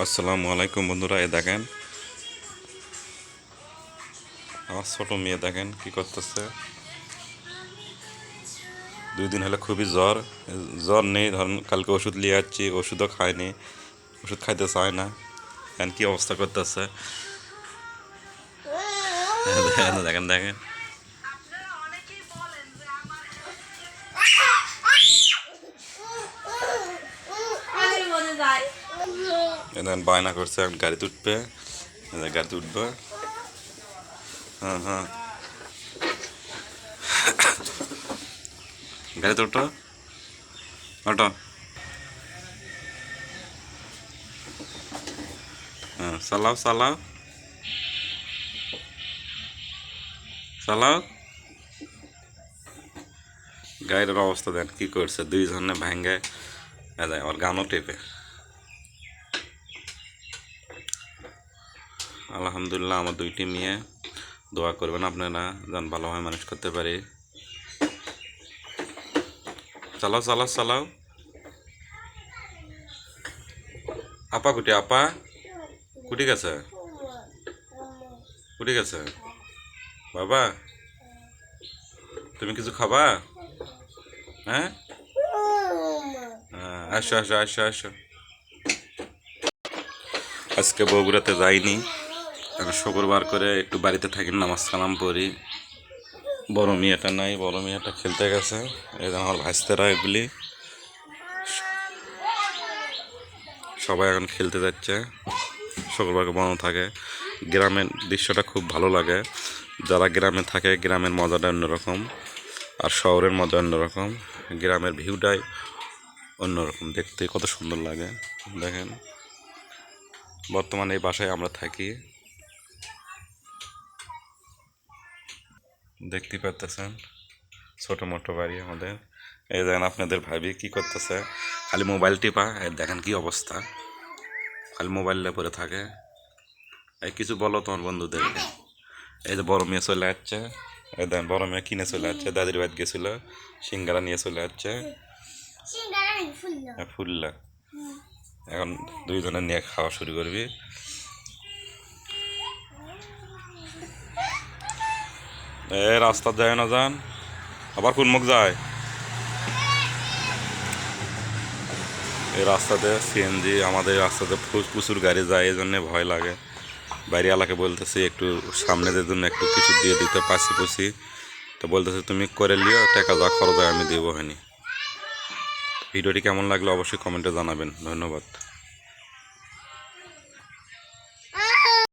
আসসালামু আলাইকুম বন্ধুরা, এ দেখেন আমার ছোট মেয়ে দেখেন কি করতেছে। 2 দিন হলে খুবই জ্বর। জ্বর নেই, ধরুন কালকে ওষুধ নিয়ে যাচ্ছি, ওষুধও খায়নি, ওষুধ খাইতে চায় না। এখন কি অবস্থা করতেছে দেখেন দেখেন দেখেন। দেখেন বায়না করছে এখন গাড়িতে উঠবে, গাড়িতে উঠবে। হ্যাঁ হ্যাঁ, গাড়িতে ওঠো, ওঠো। হ্যাঁ, চালাও চালাও চালাও। গাড়ির অবস্থা দেন কি করছে, 2 জনে ভাঙ্গে আমার গানও টেপে। আলহামদুলিল্লাহ, আমার 2টি মেয়ে, দোয়া করবেন আপনারা যেন ভালোভাবে মানুষ করতে পারি। চালাও চালাও চালাও। আপা কুটি, আপা কুটি গেছে, কুটি গেছে। বাবা, তুমি কিছু খাবা? হ্যাঁ, আসো আসো আসো আসো। আজকে বগুড়াতে যাইনি, আমি শুক্রবার করে একটু বাড়িতে থাকি, নামাজ কালাম পড়ি। বড় মেয়েটা নাই, বড় মেয়েটা খেলতে গেছে। এই যে আমার ভাইস্তেরা, এগুলি সবাই এখন খেলতে যাচ্ছে। শুক্রবারকে বন্ধ থাকে। গ্রামের দৃশ্যটা খুব ভালো লাগে। যারা গ্রামে থাকে, গ্রামের মজাটা অন্যরকম, আর শহরের মজা অন্যরকম। গ্রামের ভিউটাই অন্যরকম, দেখতে কত সুন্দর লাগে। দেখেন, বর্তমানে এই বাসায় আমরা থাকি, দেখতে পাচ্ছেন ছোটো মোটো বাড়ি আমাদের। এই দেখেন আপনাদের ভাবি কি করতেছে, খালি মোবাইল টিপা। দেখেন কি অবস্থা, খালি মোবাইলে পরে থাকে। এই কিছু বলো তোমার বন্ধুদেরকে। এই যে বড় মেয়ে চলে যাচ্ছে, এই দেখেন বড় মেয়ে কিনে চলে যাচ্ছে, দাদির বাড়ি গেছিল, সিঙ্গারা নিয়ে চলে যাচ্ছে। ফুললা এখন 2 জনে নিয়ে খাওয়া শুরু করবি। রাস্তা যায় না যান, আবার কোন মুখ যায়। এই রাস্তাতে সিএনজি, আমাদের রাস্তাতে প্রচুর গাড়ি যায়, এই জন্যে ভয় লাগে। বাইরে এলাকায় বলতেছি একটু সামনেদের জন্য একটু কিছু দিয়ে দিতে, পাশি পুষি। তো বলতেছে তুমি করে লিও, টাকা যা খরচ হয় আমি দেবো। হয়নি। ভিডিওটি কেমন লাগলো অবশ্যই কমেন্টে জানাবেন। ধন্যবাদ।